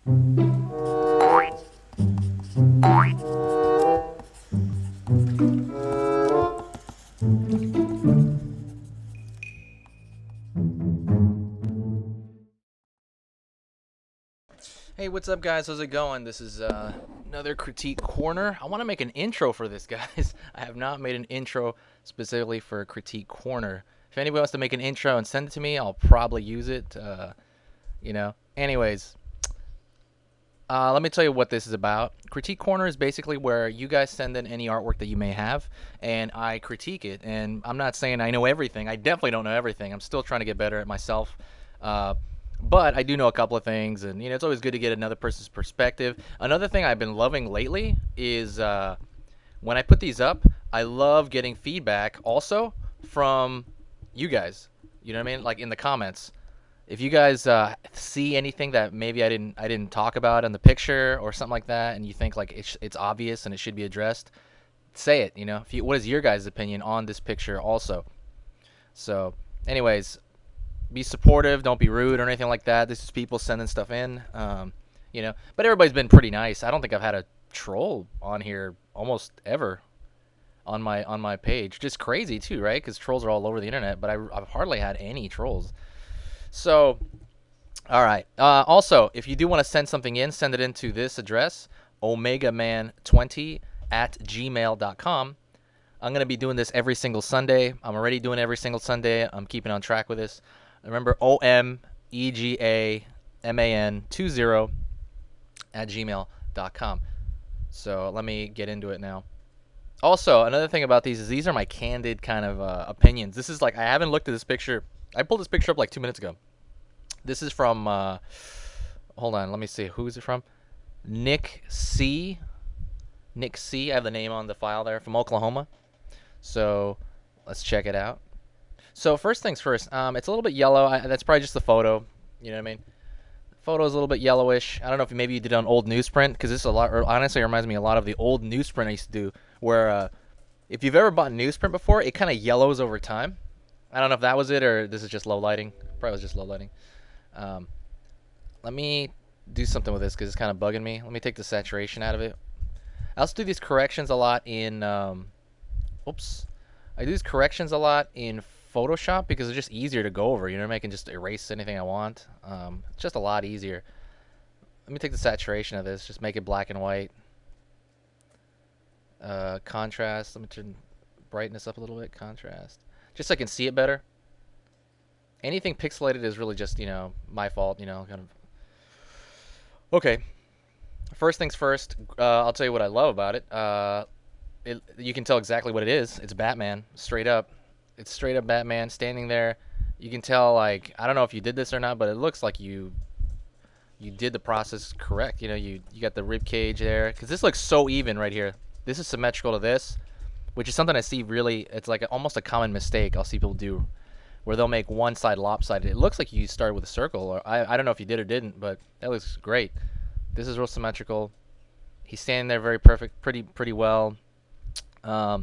Hey, what's up, guys? How's it going? This is another Critique Corner. I want to make an intro for this, guys. I have not made an intro specifically for Critique Corner. If anybody wants to make an intro and send it to me, I'll probably use it. Anyways, let me tell you what this is about. Critique Corner is basically where you guys send in any artwork that you may have, and I critique it. And I'm not saying I know everything. I definitely don't know everything. I'm still trying to get better at myself. Uh, but I do know a couple of things, and it's always good to get another person's perspective. Another thing I've been loving lately is when I put these up, I love getting feedback also from you guys. You know what I mean? Like in the comments. If you guys see anything that maybe I didn't talk about in the picture or something like that, and you think like it's obvious and it should be addressed, say it. What is your guys' opinion on this picture also? So, anyways, be supportive. Don't be rude or anything like that. This is people sending stuff in. But everybody's been pretty nice. I don't think I've had a troll on here almost ever on my page. Just crazy too, right? Because trolls are all over the internet, but I've hardly had any trolls. So, all right. Also, if you do want to send something in, send it into this address, omegaman20@gmail.com. I'm going to be doing this every single Sunday. I'm already doing it every single Sunday. I'm keeping on track with this. Remember, omegaman20@gmail.com. So let me get into it now. Also, another thing about these are my candid kind of opinions. This is like, I haven't looked at this picture. I pulled this picture up like 2 minutes ago. This is from, hold on, let me see. Who is it from? Nick C. Nick C. I have the name on the file there, from Oklahoma. So let's check it out. So first things first, it's a little bit yellow. That's probably just the photo. You know what I mean? The photo is a little bit yellowish. I don't know if maybe you did it on old newsprint, because this is a lot. Or honestly, it reminds me a lot of the old newsprint I used to do, where if you've ever bought newsprint before, it kind of yellows over time. I don't know if that was it or this is just low lighting. Probably was just low lighting. Let me do something with this because it's kind of bugging me. Let me take the saturation out of it. I also do these corrections a lot in. Oops. I do these corrections a lot in Photoshop because it's just easier to go over. You know what I mean? I can just erase anything I want. It's just a lot easier. Let me take the saturation of this. Just make it black and white. Contrast. Let me turn brightness up a little bit. Contrast. Just so I can see it better. Anything pixelated is really just, my fault, kind of. Okay. First things first, I'll tell you what I love about it. You can tell exactly what it is. It's Batman, straight up. It's straight up Batman standing there. You can tell, like, I don't know if you did this or not, but it looks like you did the process correct. You got the rib cage there, because this looks so even right here. This is symmetrical to this, which is something I see really. It's like almost a common mistake I'll see people do, where they'll make one side lopsided. It looks like you started with a circle, or I don't know if you did or didn't, but that looks great. This is real symmetrical. He's standing there very perfect, pretty well. Yeah,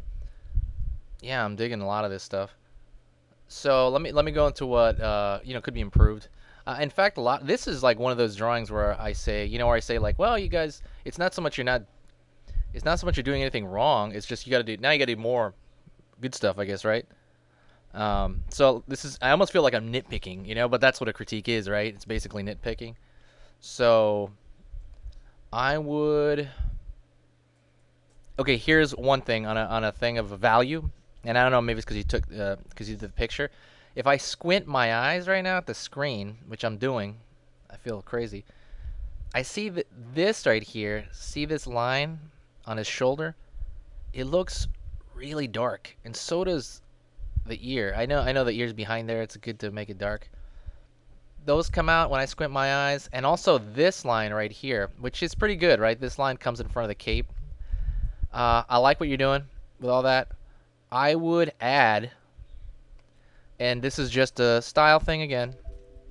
I'm digging a lot of this stuff. So let me go into what could be improved. In fact, this is like one of those drawings where I say, like, well, you guys, it's not so much you're doing anything wrong. It's just you got to do more good stuff, I guess, right? So I almost feel like I'm nitpicking, but that's what a critique is, right? It's basically nitpicking. So I would. Okay, here's one thing on a thing of value, and I don't know, maybe it's because you did the picture. If I squint my eyes right now at the screen, which I'm doing, I feel crazy. I see this right here. See this line on his shoulder? It looks really dark, and so does the ear. I know the ear's behind there. It's good to make it dark. Those come out when I squint my eyes, and also this line right here, which is pretty good, right? This line comes in front of the cape. I like what you're doing with all that. I would add, and this is just a style thing again,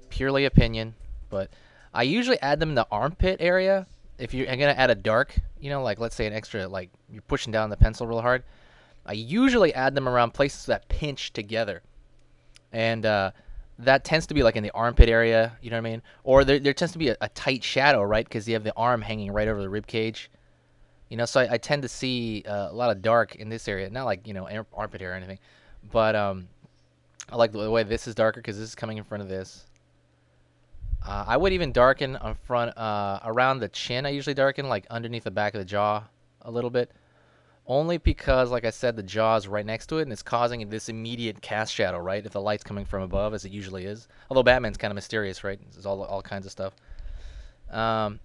purely opinion, but I usually add them in the armpit area. If you're gonna add a dark, like let's say an extra, like you're pushing down the pencil real hard, I usually add them around places that pinch together. And that tends to be like in the armpit area, you know what I mean? Or there tends to be a tight shadow, right? Because you have the arm hanging right over the rib cage. You know, so I tend to see a lot of dark in this area. Not like, you know, armpit hair or anything. But I like the way this is darker because this is coming in front of this. I would even darken on front, around the chin. I usually darken like underneath the back of the jaw a little bit. Only because, like I said, the jaw is right next to it, and it's causing this immediate cast shadow, right? If the light's coming from above, as it usually is. Although Batman's kind of mysterious, right? There's all kinds of stuff. Um,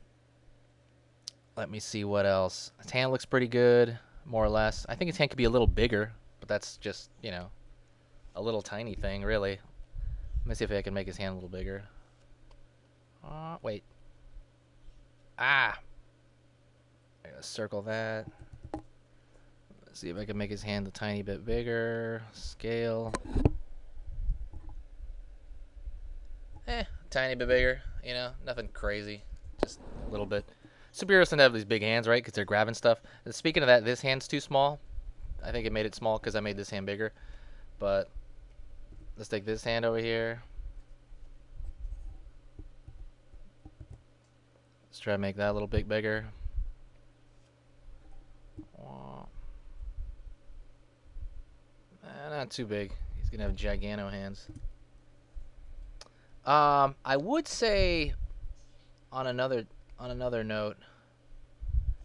Let me see what else. His hand looks pretty good, more or less. I think his hand could be a little bigger, but that's just, you know, a little tiny thing, really. Let me see if I can make his hand a little bigger. Wait. Ah! I gotta circle that. Let's see if I can make his hand a tiny bit bigger. Scale. Tiny bit bigger. You know, nothing crazy. Just a little bit. Superheroes tend to have these big hands, right? Because they're grabbing stuff. And speaking of that, this hand's too small. I think it made it small because I made this hand bigger. But let's take this hand over here. Let's try to make that a little bit bigger. Not too big. He's gonna have gigano hands. I would say on another note,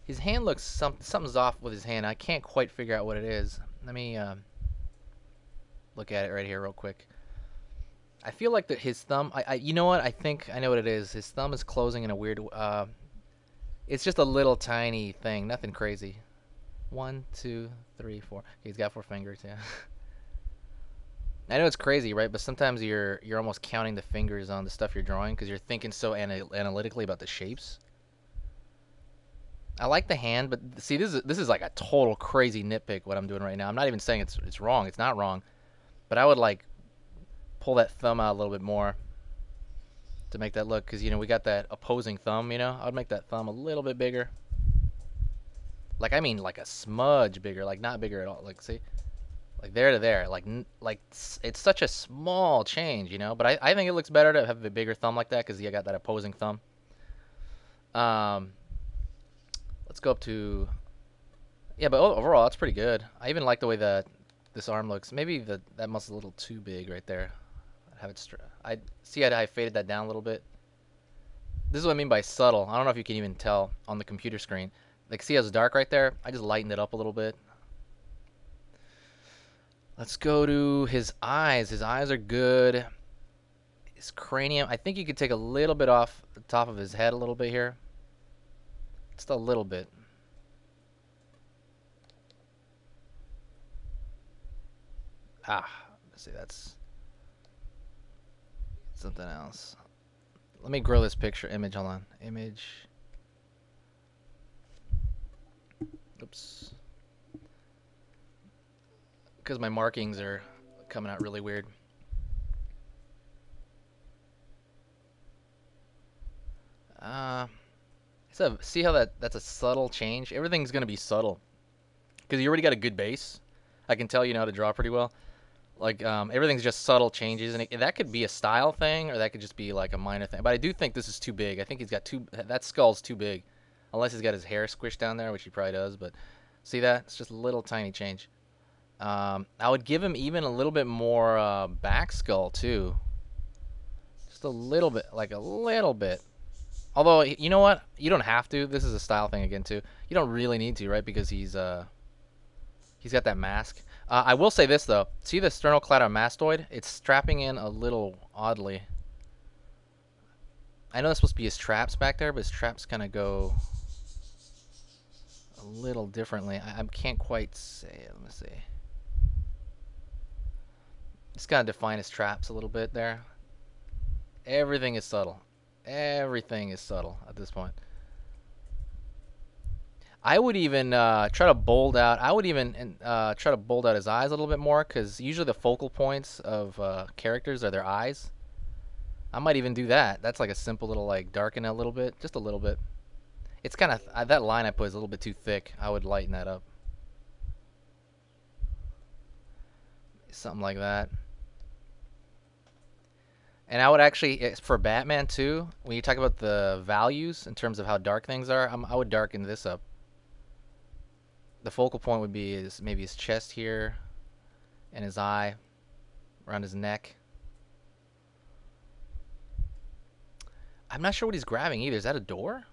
his hand looks something's off with his hand. I can't quite figure out what it is. Let me look at it right here real quick. I feel like that his thumb. You know what? I think I know what it is. His thumb is closing in a weird. It's just a little tiny thing. Nothing crazy. 1, 2, 3, 4. Okay, he's got 4 fingers. Yeah. I know it's crazy, right? But sometimes you're almost counting the fingers on the stuff you're drawing because you're thinking so analytically about the shapes. I like the hand, but see, this is like a total crazy nitpick what I'm doing right now. I'm not even saying it's wrong. It's not wrong, but I would like pull that thumb out a little bit more to make that look, because you know we got that opposing thumb. You know, I would make that thumb a little bit bigger. Like I mean, like a smudge bigger, like not bigger at all. Like see. Like there to there, like it's such a small change, you know. But I think it looks better to have a bigger thumb like that because you got that opposing thumb. Let's go up to, yeah, but overall that's pretty good. I even like the way that this arm looks. Maybe that muscle's a little too big right there. I'd have it I see how I faded that down a little bit. This is what I mean by subtle. I don't know if you can even tell on the computer screen. Like see how it's dark right there? I just lightened it up a little bit. Let's go to his eyes. His eyes are good. His cranium, I think you could take a little bit off the top of his head a little bit here. Just a little bit. Let's see, that's something else. Let me grow this picture image. Hold on. Image. Oops. Because my markings are coming out really weird. So see how that's a subtle change? Everything's gonna be subtle because you already got a good base. I can tell you know how to draw pretty well. Like everything's just subtle changes, and that could be a style thing, or that could just be like a minor thing. But I do think this is too big. I think he's got that skull's too big, unless he's got his hair squished down there, which he probably does. But see that? It's just a little tiny change. I would give him even a little bit more back skull too. Just a little bit, like a little bit. Although, you know what? You don't have to. This is a style thing again too. You don't really need to, right? Because he's got that mask. I will say this though. See the sternocleidomastoid? It's strapping in a little oddly. I know that's supposed to be his traps back there, but his traps kind of go a little differently. I can't quite say it. Let me see. Just gotta define his traps a little bit there. Everything is subtle. Everything is subtle at this point. I would even try to bold out. I would even try to bold out his eyes a little bit more, because usually the focal points of characters are their eyes. I might even do that. That's like a simple little like darken a little bit, just a little bit. It's kind of that line I put is a little bit too thick. I would lighten that up. Something like that. And I would actually, for Batman too, when you talk about the values in terms of how dark things are, I would darken this up. The focal point would be maybe his chest here and his eye around his neck. I'm not sure what he's grabbing either. Is that a door?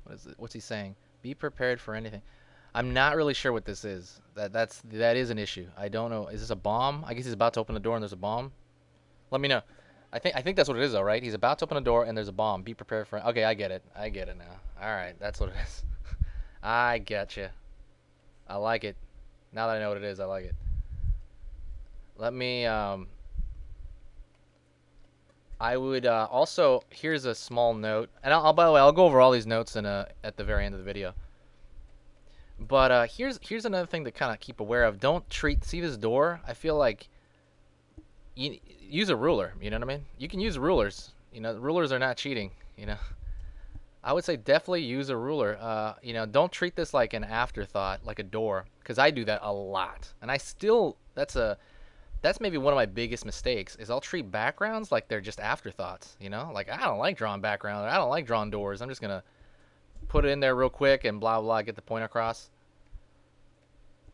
What is it? What's he saying? Be prepared for anything. I'm not really sure what this is. That is an issue. I don't know. Is this a bomb? I guess he's about to open the door and there's a bomb. Let me know. I think that's what it is though, right? He's about to open a door and there's a bomb. Be prepared for it. Okay, I get it. I get it now. All right, that's what it is. I getcha. I like it. Now that I know what it is, I like it. Let me I would also, here's a small note, and by the way, I'll go over all these notes at the very end of the video. But here's another thing to kind of keep aware of. Don't see this door. I feel like use a ruler. You know what I mean? You can use rulers. You know, rulers are not cheating. You know, I would say definitely use a ruler. You know, don't treat this like an afterthought, like a door, because I do that a lot, and that's maybe one of my biggest mistakes is I'll treat backgrounds like they're just afterthoughts, you know? Like, I don't like drawing background. I don't like drawing doors. I'm just going to put it in there real quick and blah, blah, get the point across.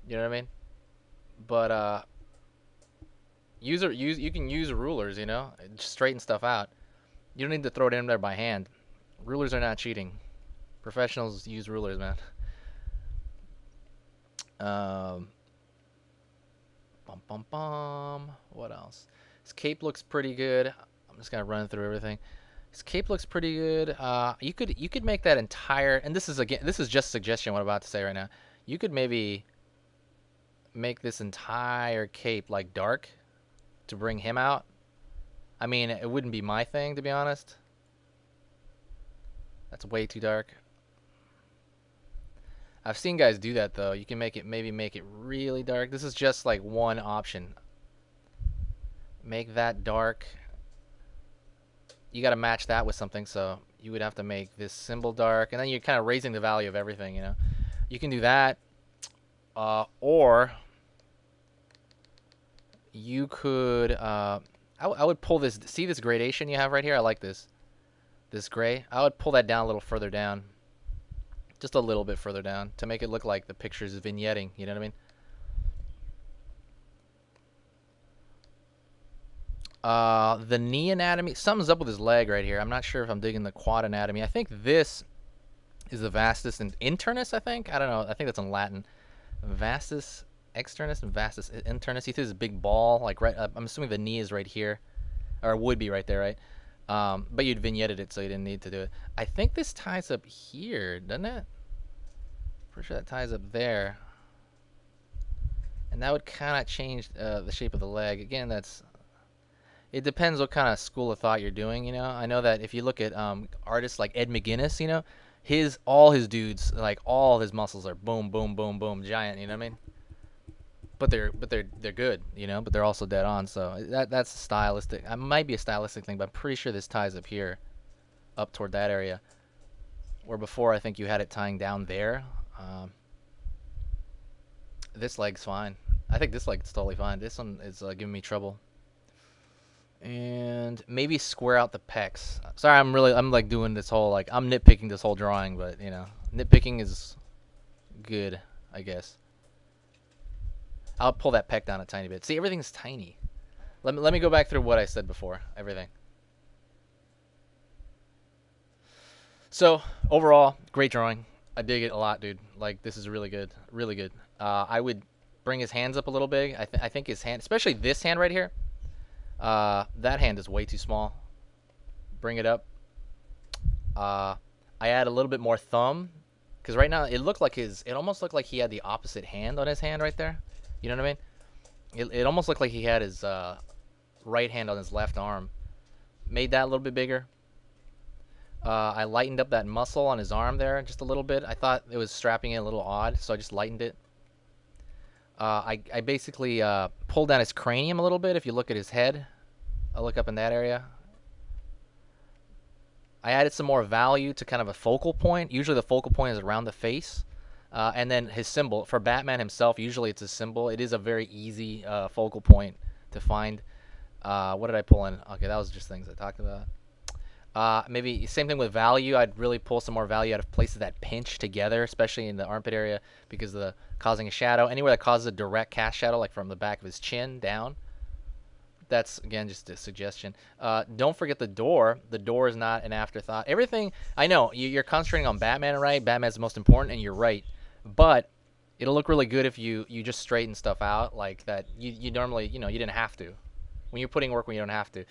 You know what I mean? But you can use rulers, you know? Just straighten stuff out. You don't need to throw it in there by hand. Rulers are not cheating. Professionals use rulers, man. Bum, bum, bum. What else? His cape looks pretty good. I'm just gonna run through everything. His cape looks pretty good. You could make that entire, and this is just suggestion what I'm about to say right now. You could maybe make this entire cape like dark to bring him out. I mean, it wouldn't be my thing, to be honest. That's way too dark. I've seen guys do that though. You can maybe make it really dark. This is just like one option. Make that dark. You got to match that with something, so you would have to make this symbol dark, and then you're kind of raising the value of everything, you know. You can do that, or you could. I would pull this. See this gradation you have right here? I like this. This gray. I would pull that down a little further down. Just a little bit further down to make it look like the picture's vignetting. You know what I mean? The knee anatomy. Something's up with his leg right here. I'm not sure if I'm digging the quad anatomy. I think this is the vastus and internus, I think. I don't know. I think that's in Latin. Vastus externus and vastus internus. You see this big ball, like right. I'm assuming the knee is right here, or would be right there, right? But you'd vignetted it, so you didn't need to do it. I think this ties up here, doesn't it? Pretty sure that ties up there. And that would kind of change the shape of the leg. Again, it depends what kind of school of thought you're doing, you know? I know that if you look at artists like Ed McGuinness, you know, all his dudes, like all his muscles are boom, boom, boom, boom, giant, you know what I mean? But they're good, you know, but they're also dead on, so that's a stylistic. It might be a stylistic thing, but I'm pretty sure this ties up here, up toward that area. Where before I think you had it tying down there. This leg's fine. I think this leg's totally fine. This one is giving me trouble. And maybe square out the pecs. Sorry, I'm like doing this whole, like, I'm nitpicking this whole drawing, but you know, nitpicking is good, I guess. I'll pull that pec down a tiny bit. See, everything's tiny. Let me go back through what I said before. Everything. So overall, great drawing. I dig it a lot, dude. Like, this is really good, really good. I would bring his hands up a little big. I think his hand, especially this hand right here. That hand is way too small. Bring it up. I add a little bit more thumb, because right now it almost looked like he had the opposite hand on his hand right there. You know what I mean? It almost looked like he had his right hand on his left arm. Made that a little bit bigger. I lightened up that muscle on his arm there just a little bit. I thought it was strapping it a little odd, so I just lightened it. I basically pulled down his cranium a little bit. If you look at his head, I'll look up in that area. I added some more value to kind of a focal point. Usually the focal point is around the face. And then his symbol, for Batman himself, usually it's a symbol. It is a very easy focal point to find. What did I pull in? Okay, that was just things I talked about. Maybe same thing with value. I'd really pull some more value out of places that pinch together, especially in the armpit area because of the causing a shadow. Anywhere that causes a direct cast shadow, like from the back of his chin down. That's, again, just a suggestion. Don't forget the door. The door is not an afterthought. Everything, I know, you're concentrating on Batman, right? Batman's the most important, and you're right. But it'll look really good if you just straighten stuff out like that. You normally, you didn't have to. When you're putting work when you don't have to.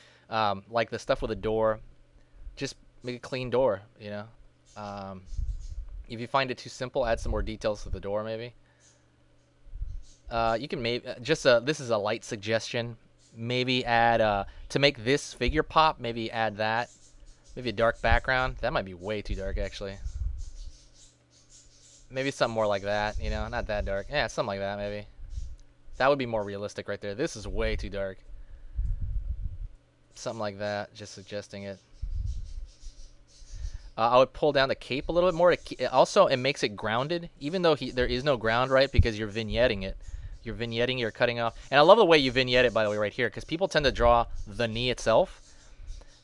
Like the stuff with the door, just make a clean door, If you find it too simple, add some more details to the door, maybe. You can maybe, this is a light suggestion. Maybe add, to make this figure pop, maybe add that. Maybe a dark background. That might be way too dark, actually. Maybe something more like that, not that dark. Yeah, something like that, maybe. That would be more realistic right there. This is way too dark. Something like that, just suggesting it. I would pull down the cape a little bit more. Also, it makes it grounded, even though there is no ground, right? Because you're vignetting it. You're vignetting, you're cutting off. And I love the way you vignette it, by the way, right here, because people tend to draw the knee itself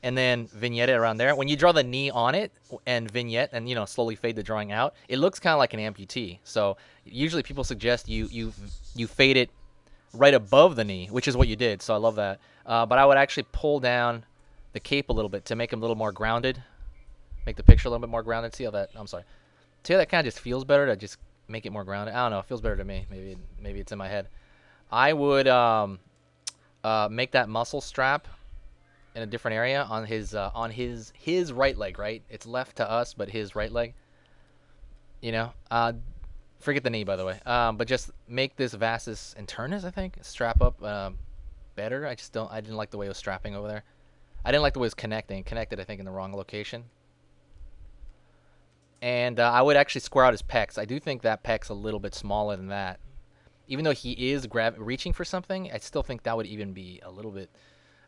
and then vignette it around there. When you draw the knee on it and vignette and, slowly fade the drawing out, it looks kind of like an amputee. So usually people suggest you fade it right above the knee, which is what you did. So I love that. But I would actually pull down the cape a little bit to make him a little more grounded. Make the picture a little bit more grounded. See how that, I'm sorry. See how that kind of just feels better to just make it more grounded? I don't know. It feels better to me. Maybe it's in my head. I would make that muscle strap in a different area on his right leg, right? It's left to us, but his right leg. Forget the knee, by the way. But just make this vastus internus, I think, strap up better. I didn't like the way it was strapping over there. I didn't like the way it was connecting. Connected, I think, in the wrong location. And I would actually square out his pecs. I do think that pec's a little bit smaller than that. Even though he is reaching for something, I still think that would even be a little bit...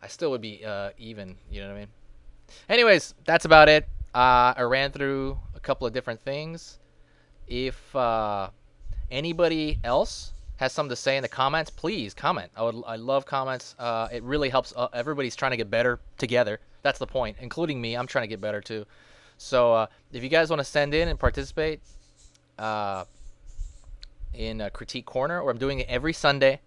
I still would be even, you know what I mean? Anyways, that's about it. I ran through a couple of different things. If anybody else has something to say in the comments, please comment. I love comments. It really helps. Everybody's trying to get better together. That's the point, including me. I'm trying to get better too. So if you guys want to send in and participate in a Critique Corner, or I'm doing it every Sunday,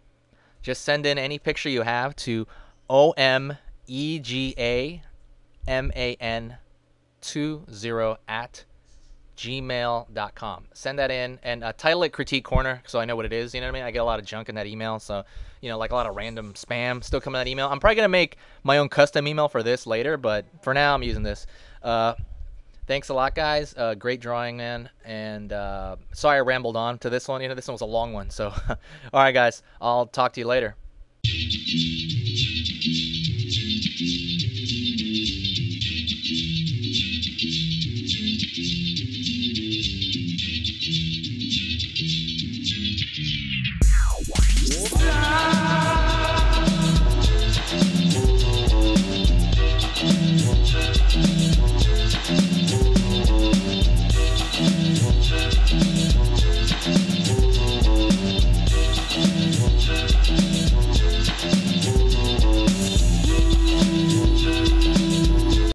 just send in any picture you have to omegaman20@gmail.com. Send that in and title it Critique Corner so I know what it is. You know what I mean? I get a lot of junk in that email, so like a lot of random spam still coming in that email. I'm probably gonna make my own custom email for this later, but for now I'm using this. Thanks a lot, guys. Great drawing, man. And sorry I rambled on to this one. This one was a long one. So, all right, guys. I'll talk to you later.